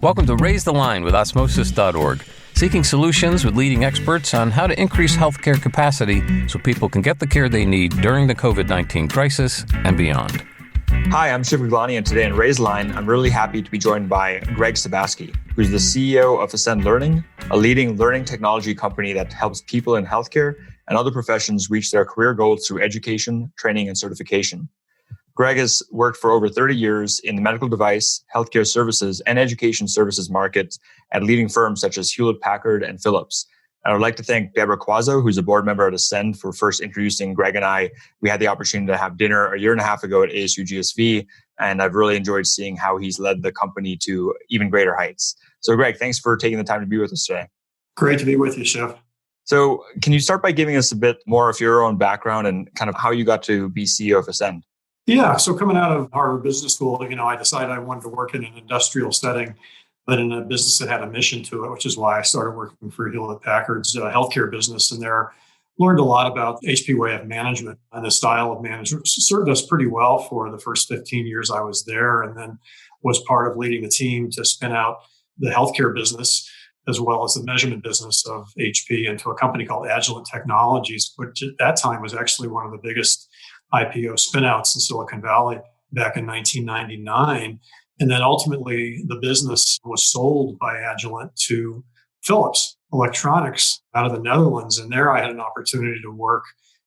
Welcome to Raise the Line with Osmosis.org, seeking solutions with leading experts on how to increase healthcare capacity so people can get the care they need during the COVID-19 crisis and beyond. Hi, I'm Shiv Gaglani, and today on Raise the Line, I'm really happy to be joined by Greg Sebasky, who's the CEO of Ascend Learning, a leading learning technology company that helps people in healthcare and other professions reach their career goals through education, training, and certification. Greg has worked for over 30 years in the medical device, healthcare services, and education services markets at leading firms such as Hewlett-Packard and Philips. I would like to thank Deborah Quazzo, who's a board member at Ascend, for first introducing Greg and I. We had the opportunity to have dinner a year and a half ago at ASU GSV, and I've really enjoyed seeing how he's led the company to even greater heights. So Greg, thanks for taking the time to be with us today. Great to be with you, Shiv. So can you start by giving us a bit more of your own background and kind of how you got to be CEO of Ascend? Yeah, so coming out of Harvard Business School, I decided I wanted to work in an industrial setting, but in a business that had a mission to it, which is why I started working for Hewlett-Packard's healthcare business. And there learned a lot about HP way of management and the style of management. Served us pretty well for the first 15 years I was there, and then was part of leading the team to spin out the healthcare business as well as the measurement business of HP into a company called Agilent Technologies, which at that time was actually one of the biggest IPO spinouts in Silicon Valley back in 1999. And then ultimately the business was sold by Agilent to Philips Electronics out of the Netherlands. And there I had an opportunity to work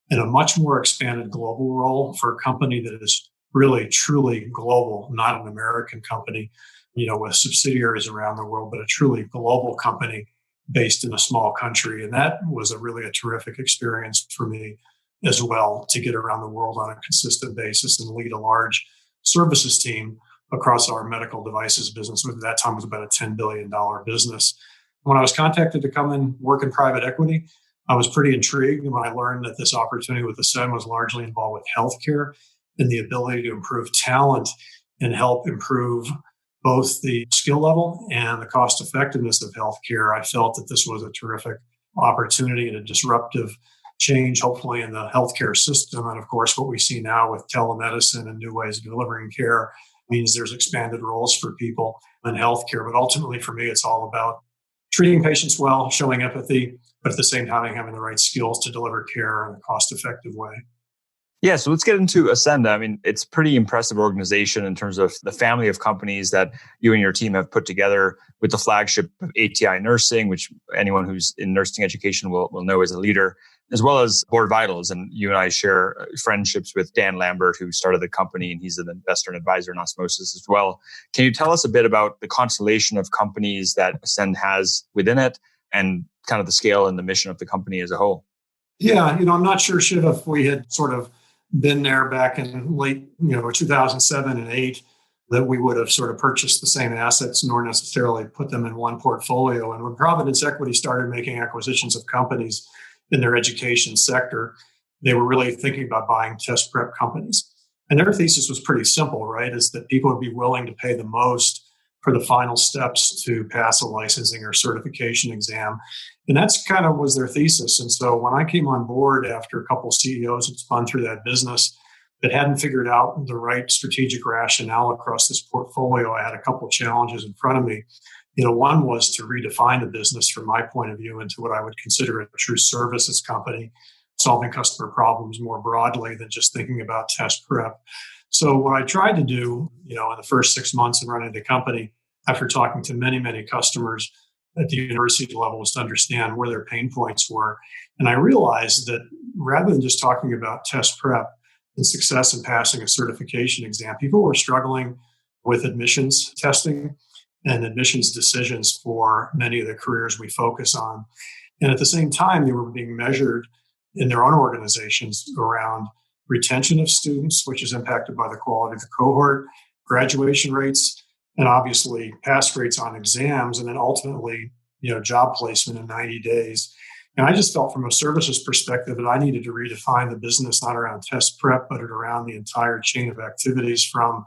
in a much more expanded global role for a company that is really, truly global, not an American company, with subsidiaries around the world, but a truly global company based in a small country. And that was a terrific experience for me as well, to get around the world on a consistent basis and lead a large services team across our medical devices business, which at that time was about a $10 billion business. When I was contacted to come and work in private equity, I was pretty intrigued when I learned that this opportunity with Ascend was largely involved with healthcare and the ability to improve talent and help improve both the skill level and the cost effectiveness of healthcare. I felt that this was a terrific opportunity and a disruptive change, hopefully, in the healthcare system. And of course, what we see now with telemedicine and new ways of delivering care means there's expanded roles for people in healthcare. But ultimately, for me, it's all about treating patients well, showing empathy, but at the same time, having the right skills to deliver care in a cost-effective way. Yeah, so let's get into Ascend. I mean, it's a pretty impressive organization in terms of the family of companies that you and your team have put together, with the flagship of ATI Nursing, which anyone who's in nursing education will know as a leader, as well as Board Vitals. And you and I share friendships with Dan Lambert, who started the company, and he's an investor and advisor in Osmosis as well. Can you tell us a bit about the constellation of companies that Ascend has within it and kind of the scale and the mission of the company as a whole? Yeah, I'm not sure, Shiv, if we had sort of been there back in late, 2007 and 8, that we would have sort of purchased the same assets nor necessarily put them in one portfolio. And when Providence Equity started making acquisitions of companies in their education sector, they were really thinking about buying test prep companies. And their thesis was pretty simple, right? Is that people would be willing to pay the most for the final steps to pass a licensing or certification exam. And that's kind of was their thesis. And so when I came on board after a couple of CEOs had spun through that business that hadn't figured out the right strategic rationale across this portfolio, I had a couple of challenges in front of me. One was to redefine the business from my point of view into what I would consider a true services company, solving customer problems more broadly than just thinking about test prep. So what I tried to do, in the first 6 months of running the company, after talking to many, many customers at the university level, was to understand where their pain points were. And I realized that rather than just talking about test prep and success in passing a certification exam, people were struggling with admissions testing and admissions decisions for many of the careers we focus on. And at the same time, they were being measured in their own organizations around retention of students, which is impacted by the quality of the cohort, graduation rates, and obviously pass rates on exams, and then ultimately, job placement in 90 days. And I just felt from a services perspective that I needed to redefine the business, not around test prep, but around the entire chain of activities from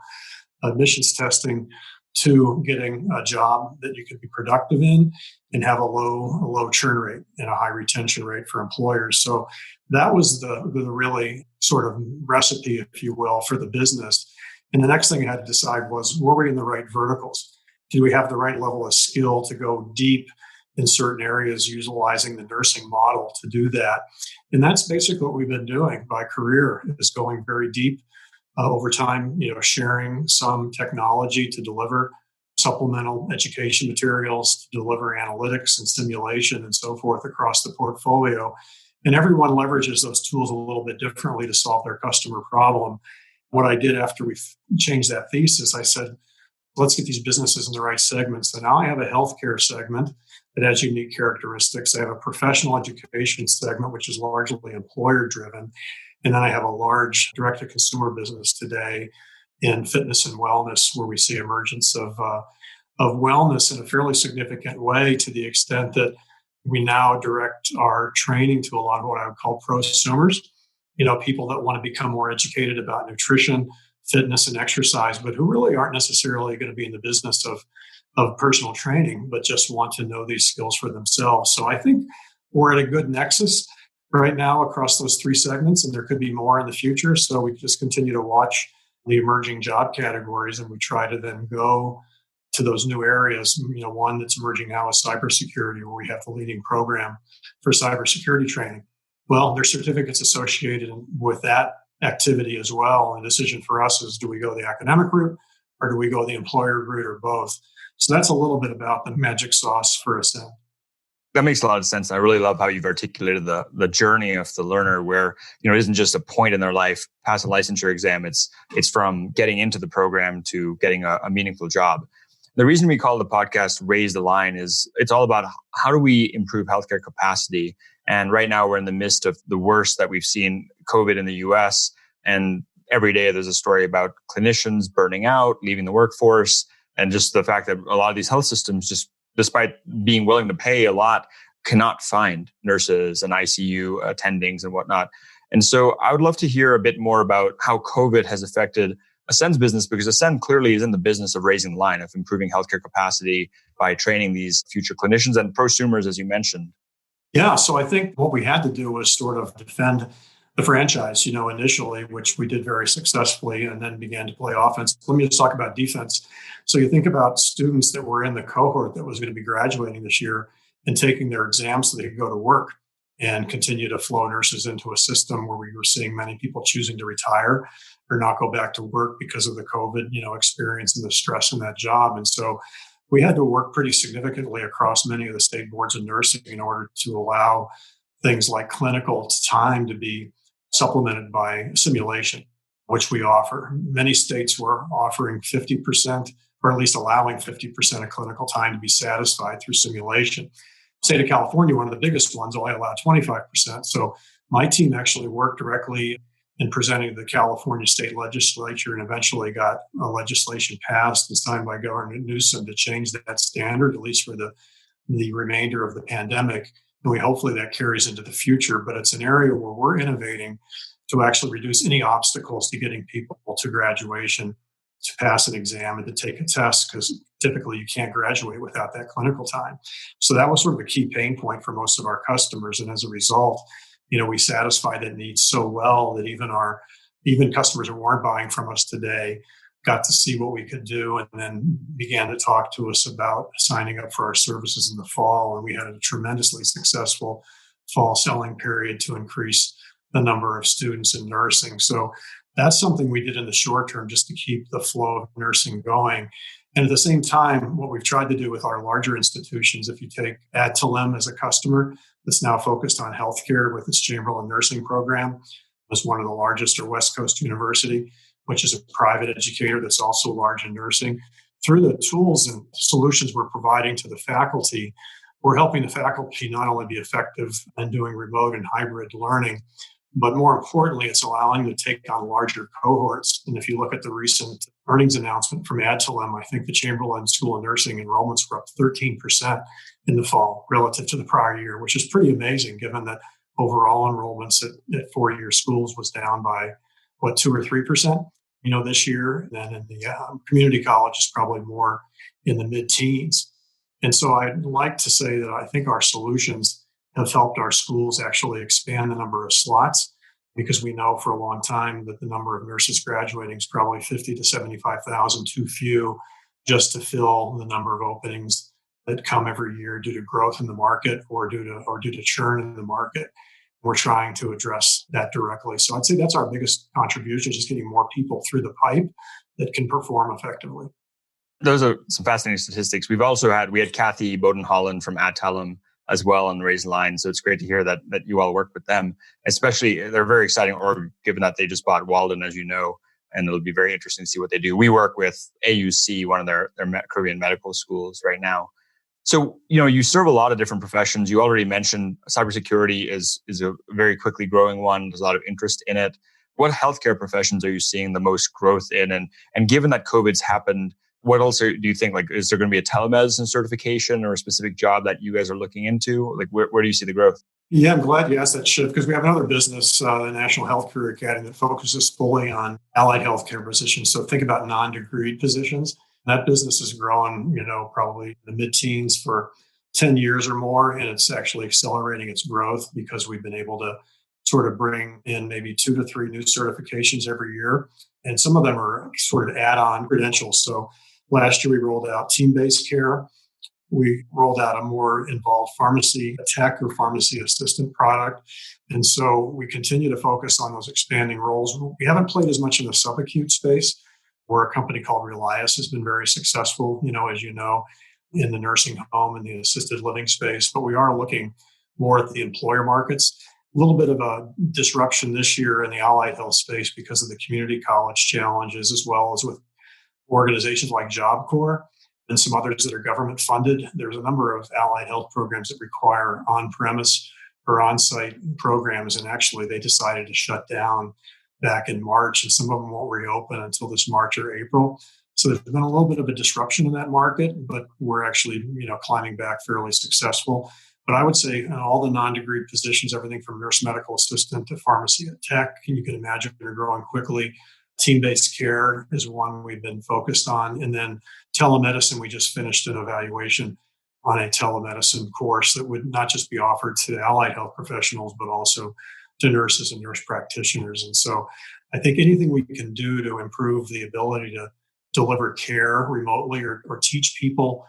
admissions testing to getting a job that you could be productive in and have a low churn rate and a high retention rate for employers. So That was the really sort of recipe, if you will, for the business. And the next thing I had to decide was, were we in the right verticals? Do we have the right level of skill to go deep in certain areas, utilizing the nursing model to do that? And that's basically what we've been doing. My career is going very deep over time, sharing some technology to deliver supplemental education materials, to deliver analytics and simulation and so forth across the portfolio. And everyone leverages those tools a little bit differently to solve their customer problem. What I did after we changed that thesis, I said, let's get these businesses in the right segments. So now I have a healthcare segment that has unique characteristics. I have a professional education segment, which is largely employer driven. And then I have a large direct to consumer business today in fitness and wellness, where we see emergence of wellness in a fairly significant way, to the extent that we now direct our training to a lot of what I would call prosumers, people that want to become more educated about nutrition, fitness, and exercise, but who really aren't necessarily going to be in the business of personal training, but just want to know these skills for themselves. So I think we're at a good nexus right now across those three segments, and there could be more in the future. So we just continue to watch the emerging job categories, and we try to then go to those new areas. One that's emerging now is cybersecurity, where we have the leading program for cybersecurity training. Well, there's certificates associated with that activity as well. And the decision for us is, do we go the academic route or do we go the employer route, or both? So that's a little bit about the magic sauce for Ascend. That makes a lot of sense. I really love how you've articulated the journey of the learner, where it isn't just a point in their life, pass a licensure exam. It's from getting into the program to getting a meaningful job. The reason we call the podcast Raise the Line is it's all about how do we improve healthcare capacity. And right now we're in the midst of the worst that we've seen, COVID in the US. And every day there's a story about clinicians burning out, leaving the workforce, and just the fact that a lot of these health systems, just despite being willing to pay a lot, cannot find nurses and ICU attendings and whatnot. And so I would love to hear a bit more about how COVID has affected Ascend's business, because Ascend clearly is in the business of raising the line, of improving healthcare capacity by training these future clinicians and prosumers, as you mentioned. Yeah, so I think what we had to do was sort of defend the franchise, initially, which we did very successfully, and then began to play offense. Let me just talk about defense. So you think about students that were in the cohort that was going to be graduating this year and taking their exams so they could go to work and continue to flow nurses into a system where we were seeing many people choosing to retire or not go back to work because of the COVID, experience and the stress in that job. And so we had to work pretty significantly across many of the state boards of nursing in order to allow things like clinical time to be supplemented by simulation, which we offer. Many states were offering 50%, or at least allowing 50% of clinical time to be satisfied through simulation. State of California, one of the biggest ones, only allowed 25%. So my team actually worked directly in presenting to the California state legislature, and eventually got a legislation passed and signed by Governor Newsom to change that standard, at least for the remainder of the pandemic. And hopefully that carries into the future. But it's an area where we're innovating to actually reduce any obstacles to getting people to graduation, to pass an exam and to take a test, because typically you can't graduate without that clinical time. So that was sort of a key pain point for most of our customers. And as a result, we satisfy that need so well that even customers who weren't buying from us today got to see what we could do, and then began to talk to us about signing up for our services in the fall. And we had a tremendously successful fall selling period to increase the number of students in nursing. So that's something we did in the short term just to keep the flow of nursing going. And at the same time, what we've tried to do with our larger institutions, if you take Adtalem as a customer that's now focused on healthcare with its Chamberlain nursing program, was one of the largest, or West Coast University, which is a private educator that's also large in nursing. Through the tools and solutions we're providing to the faculty, we're helping the faculty not only be effective in doing remote and hybrid learning, but more importantly, it's allowing them to take on larger cohorts. And if you look at the recent earnings announcement from Adtalem, I think the Chamberlain School of Nursing enrollments were up 13% in the fall relative to the prior year, which is pretty amazing given that overall enrollments at four-year schools was down by, 2 or 3%, this year. And then in the community college is probably more in the mid-teens. And so I'd like to say that I think our solutions have helped our schools actually expand the number of slots, because we know for a long time that the number of nurses graduating is probably 50 to 75,000 too few just to fill the number of openings that come every year due to growth in the market or due to churn in the market. We're trying to address that directly. So I'd say that's our biggest contribution, just getting more people through the pipe that can perform effectively. Those are some fascinating statistics. We had Kathy Bowden-Holland from Adtalem as well on Raise the Line. So it's great to hear that you all work with them. Especially, they're very exciting org, given that they just bought Walden, as you know, and it'll be very interesting to see what they do. We work with AUC, one of their Korean medical schools right now. So, you serve a lot of different professions. You already mentioned cybersecurity is a very quickly growing one. There's a lot of interest in it. What healthcare professions are you seeing the most growth in? And given that COVID's happened, what else do you think, is there going to be a telemedicine certification or a specific job that you guys are looking into? Where do you see the growth? Yeah, I'm glad you asked that, Shiv, because we have another business, the National Health Career Academy, that focuses fully on allied healthcare positions. So think about non-degreed positions. That business has grown, probably in the mid-teens for 10 years or more, and it's actually accelerating its growth because we've been able to sort of bring in maybe 2 to 3 new certifications every year. And some of them are sort of add-on credentials. So last year we rolled out team-based care. We rolled out a more involved pharmacy tech or pharmacy assistant product. And so we continue to focus on those expanding roles. We haven't played as much in the subacute space, where a company called Relias has been very successful, as you know, in the nursing home and the assisted living space. But we are looking more at the employer markets. A little bit of a disruption this year in the allied health space because of the community college challenges, as well as with organizations like Job Corps and some others that are government funded. There's a number of allied health programs that require on-premise or on-site programs, and actually they decided to shut down back in March, and some of them won't reopen until this March or April. So there's been a little bit of a disruption in that market, but we're actually, climbing back fairly successful. But I would say in all the non-degree positions, everything from nurse medical assistant to pharmacy tech, and you can imagine they're growing quickly. Team-based care is one we've been focused on. And then telemedicine, we just finished an evaluation on a telemedicine course that would not just be offered to allied health professionals, but also to nurses and nurse practitioners. And so I think anything we can do to improve the ability to deliver care remotely or teach people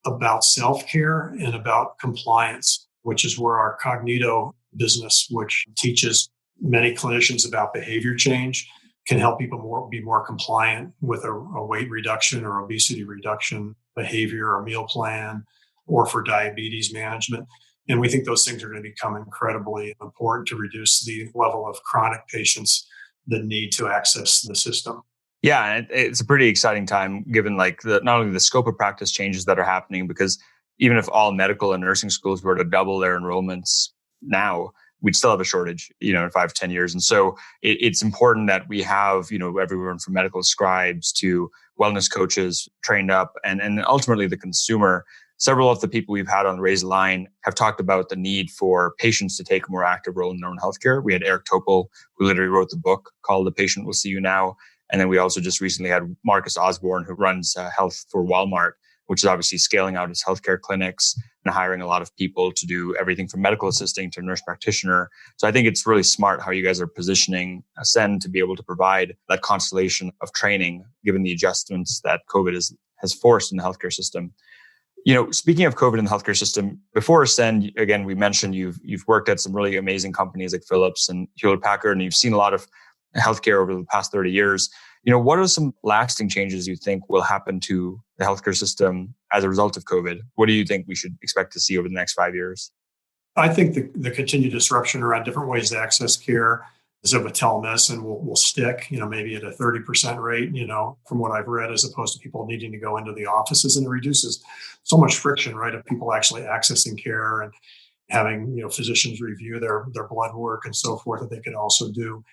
about self-care and about compliance, which is where our Cognito business, which teaches many clinicians about behavior change, can help people be more compliant with a weight reduction or obesity reduction behavior or meal plan, or for diabetes management. And we think those things are going to become incredibly important to reduce the level of chronic patients that need to access the system. Yeah, it's a pretty exciting time given not only the scope of practice changes that are happening, because even if all medical and nursing schools were to double their enrollments now, we'd still have a shortage, in 5 to 10 years. And so it's important that we have, everyone from medical scribes to wellness coaches trained up, and ultimately the consumer. Several of the people we've had on Raise the Line have talked about the need for patients to take a more active role in their own healthcare. We had Eric Topol, who literally wrote the book called The Patient Will See You Now. And then we also just recently had Marcus Osborne, who runs health for Walmart, which is obviously scaling out his healthcare clinics and hiring a lot of people to do everything from medical assisting to nurse practitioner. So I think it's really smart how you guys are positioning Ascend to be able to provide that constellation of training, given the adjustments that COVID has forced in the healthcare system. Speaking of COVID in the healthcare system, before Ascend, again, we mentioned you've worked at some really amazing companies like Philips and Hewlett Packard, and you've seen a lot of healthcare over the past 30 years. What are some lasting changes you think will happen to the healthcare system as a result of COVID? What do you think we should expect to see over the next 5 years? I think the continued disruption around different ways to access care, so with telemedicine will stick, maybe at a 30% rate, from what I've read, as opposed to people needing to go into the offices. And it reduces so much friction, right, of people actually accessing care and having, physicians review their blood work and so forth, that they could also do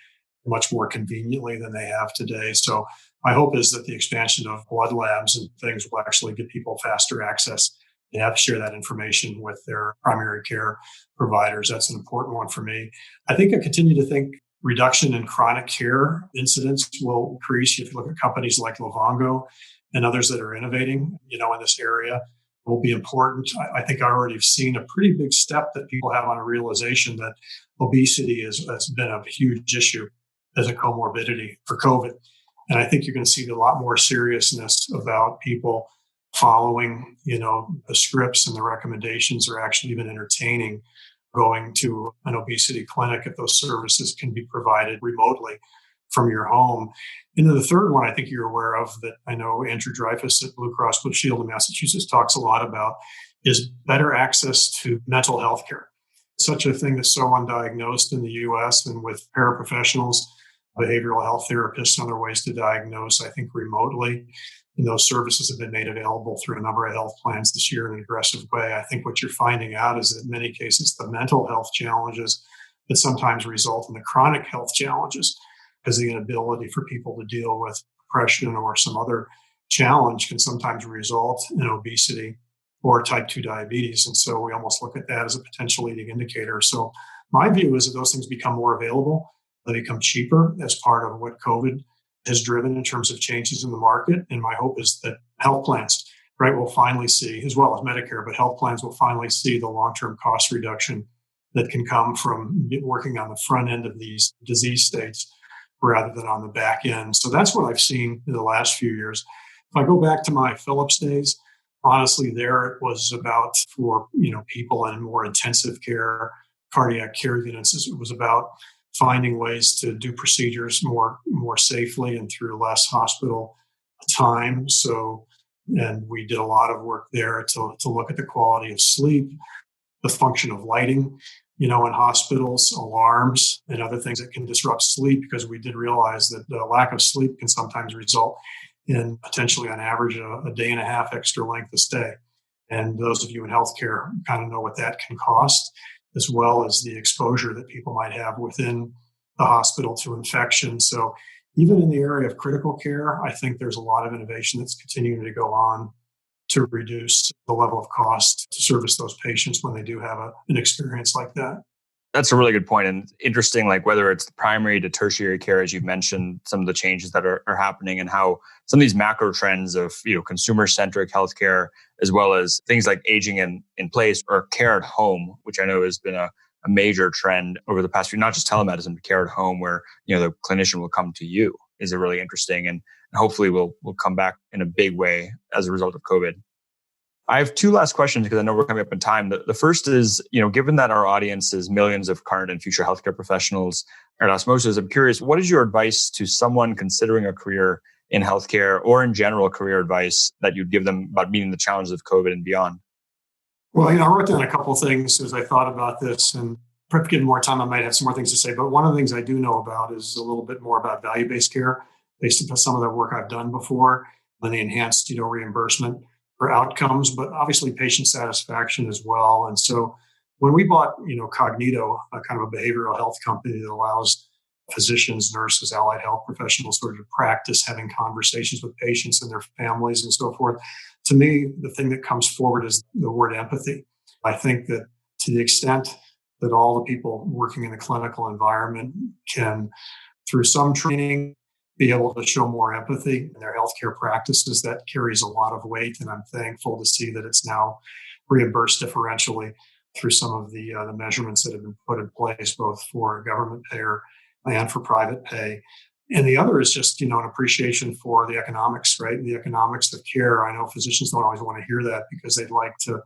much more conveniently than they have today. So my hope is that the expansion of blood labs and things will actually give people faster access. They have to share that information with their primary care providers. That's an important one for me. I think I continue to think reduction in chronic care incidents will increase. If you look at companies like Livongo and others that are innovating, in this area, will be important. I think I already have seen a pretty big step that people have on a realization that obesity has been a huge issue as a comorbidity for COVID. And I think you're going to see a lot more seriousness about people following, the scripts and the recommendations, or actually even entertaining going to an obesity clinic if those services can be provided remotely from your home. And then the third one I think you're aware of that I know Andrew Dreyfus at Blue Cross Blue Shield in Massachusetts talks a lot about is better access to mental health care. Such a thing that's so undiagnosed in the US, and with paraprofessionals, behavioral health therapists, and other ways to diagnose, I think, remotely. And those services have been made available through a number of health plans this year in an aggressive way. I think what you're finding out is that in many cases, the mental health challenges that sometimes result in the chronic health challenges, because the inability for people to deal with depression or some other challenge can sometimes result in obesity or type 2 diabetes. And so we almost look at that as a potential leading indicator. So my view is that those things become more available, they become cheaper as part of what COVID has driven in terms of changes in the market. And my hope is that health plans, will finally see, as well as Medicare, but health plans will finally see the long-term cost reduction that can come from working on the front end of these disease states rather than on the back end. So that's what I've seen in the last few years. If I go back to my Philips days, honestly, there it was about for people in more intensive care, cardiac care units. It was about finding ways to do procedures more safely and through less hospital time. So, and we did a lot of work there to look at the quality of sleep, the function of lighting, in hospitals, alarms, and other things that can disrupt sleep, because we did realize that the lack of sleep can sometimes result in potentially on average a day and a half extra length of stay. And those of you in healthcare kind of know what that can cost, as well as the exposure that people might have within the hospital to infection. So even in the area of critical care, I think there's a lot of innovation that's continuing to go on to reduce the level of cost to service those patients when they do have an experience like that. That's a really good point, and interesting, like whether it's the primary to tertiary care, as you've mentioned, some of the changes that are happening, and how some of these macro trends of consumer-centric healthcare, as well as things like aging in place or care at home, which I know has been a major trend over the past few, not just telemedicine, but care at home, where the clinician will come to you, is a really interesting, and hopefully will come back in a big way as a result of COVID. I have two last questions because I know we're coming up in time. The first is, given that our audience is millions of current and future healthcare professionals at Osmosis, I'm curious, what is your advice to someone considering a career in healthcare, or in general career advice that you'd give them about meeting the challenges of COVID and beyond? Well, I wrote down a couple of things as I thought about this, and perhaps given more time, I might have some more things to say. But one of the things I do know about is a little bit more about value-based care, based upon some of the work I've done before, and the enhanced, reimbursement for outcomes, but obviously patient satisfaction as well. And so when we bought, Cognito, a kind of a behavioral health company that allows physicians, nurses, allied health professionals sort of to practice having conversations with patients and their families and so forth, to me, the thing that comes forward is the word empathy. I think that to the extent that all the people working in the clinical environment can, through some training, be able to show more empathy in their healthcare practices, that carries a lot of weight. And I'm thankful to see that it's now reimbursed differentially through some of the measurements that have been put in place, both for government payer and for private pay. And the other is just, an appreciation for the economics, right? The economics of care. I know physicians don't always want to hear that because they'd like to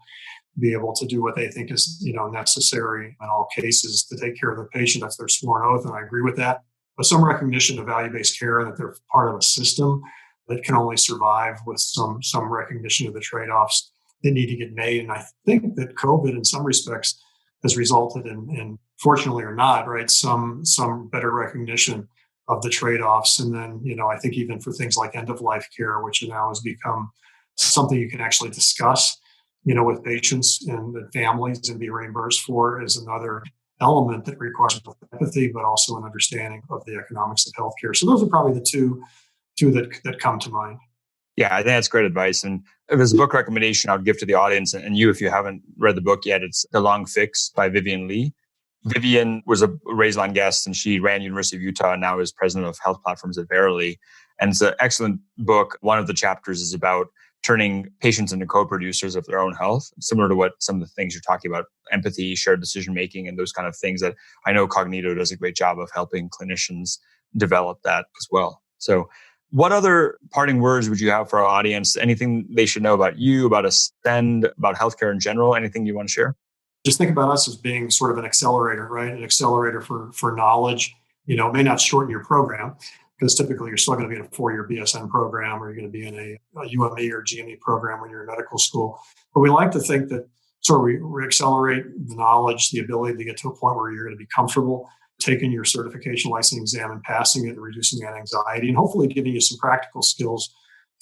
be able to do what they think is, necessary in all cases to take care of the patient. That's their sworn oath, and I agree with that. But some recognition of value-based care, that they're part of a system that can only survive with some recognition of the trade-offs that need to get made. And I think that COVID, in some respects, has resulted in fortunately or not, right, some better recognition of the trade-offs. And then, I think even for things like end-of-life care, which now has become something you can actually discuss, with patients and families and be reimbursed for, is another element that requires both empathy, but also an understanding of the economics of healthcare. So those are probably the two that come to mind. Yeah, I think that's great advice. And if there's a book recommendation I would give to the audience, and you, if you haven't read the book yet, it's The Long Fix by Vivian Lee. Vivian was a Raiseline guest, and she ran University of Utah and now is president of health platforms at Verily. And it's an excellent book. One of the chapters is about turning patients into co-producers of their own health, similar to what some of the things you're talking about, empathy, shared decision-making, and those kind of things that I know Cognito does a great job of helping clinicians develop that as well. So what other parting words would you have for our audience? Anything they should know about you, about Ascend, about healthcare in general? Anything you want to share? Just think about us as being sort of an accelerator, right? An accelerator for knowledge. It may not shorten your program, because typically you're still going to be in a 4-year BSN program, or you're going to be in a UME or GME program when you're in medical school. But we like to think that sort of we accelerate the knowledge, the ability to get to a point where you're going to be comfortable taking your certification licensing exam and passing it and reducing that anxiety, and hopefully giving you some practical skills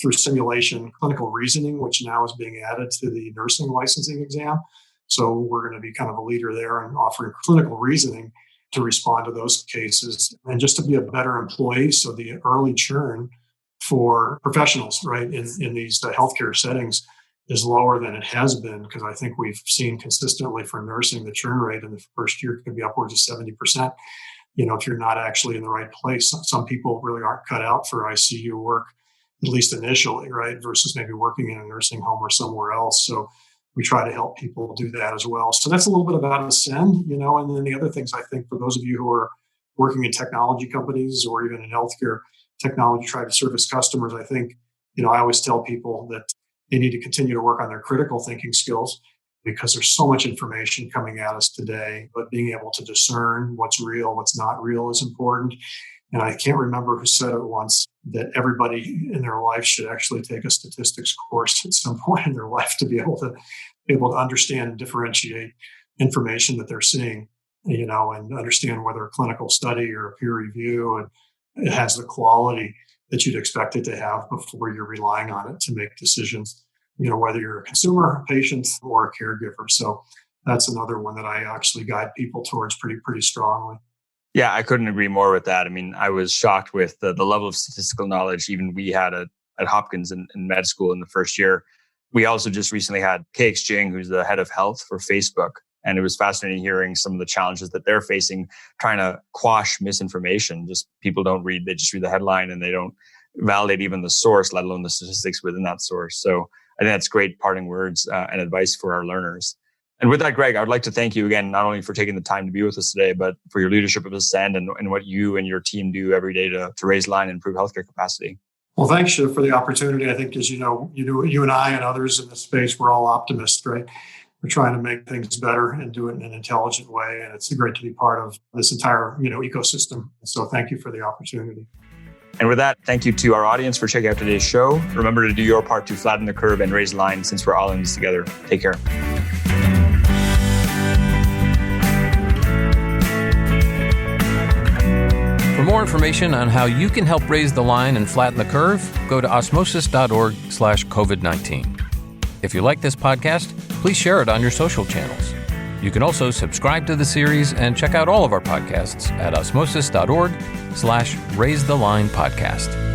through simulation, clinical reasoning, which now is being added to the nursing licensing exam. So we're going to be kind of a leader there and offering clinical reasoning to respond to those cases, and just to be a better employee. So the early churn for professionals, right, in these healthcare settings is lower than it has been, because I think we've seen consistently for nursing, the churn rate in the first year could be upwards of 70%. If you're not actually in the right place, some people really aren't cut out for ICU work, at least initially, right, versus maybe working in a nursing home or somewhere else. So we try to help people do that as well. So that's a little bit about Ascend, and then the other things, I think, for those of you who are working in technology companies or even in healthcare technology, try to service customers, I think, I always tell people that they need to continue to work on their critical thinking skills, because there's so much information coming at us today, but being able to discern what's real, what's not real is important. And I can't remember who said it once, that everybody in their life should actually take a statistics course at some point in their life to be able to understand and differentiate information that they're seeing, and understand whether a clinical study or a peer review, and it has the quality that you'd expect it to have before you're relying on it to make decisions, whether you're a consumer, a patient, or a caregiver. So that's another one that I actually guide people towards pretty strongly. Yeah, I couldn't agree more with that. I mean, I was shocked with the level of statistical knowledge even we had at Hopkins in med school in the first year. We also just recently had KX Jing, who's the head of health for Facebook. And it was fascinating hearing some of the challenges that they're facing, trying to quash misinformation. Just people don't read, they just read the headline and they don't validate even the source, let alone the statistics within that source. So I think that's great parting words and advice for our learners. And with that, Greg, I would like to thank you again, not only for taking the time to be with us today, but for your leadership of Ascend and what you and your team do every day to raise the line and improve healthcare capacity. Well, thanks, Shiv, for the opportunity. I think, as you know, you and I and others in this space, we're all optimists, right? We're trying to make things better and do it in an intelligent way. And it's great to be part of this entire, ecosystem. So thank you for the opportunity. And with that, thank you to our audience for checking out today's show. Remember to do your part to flatten the curve and raise the line, since we're all in this together. Take care. For more information on how you can help raise the line and flatten the curve, go to osmosis.org/COVID-19. If you like this podcast, please share it on your social channels. You can also subscribe to the series and check out all of our podcasts at osmosis.org/Raise the Line Podcast.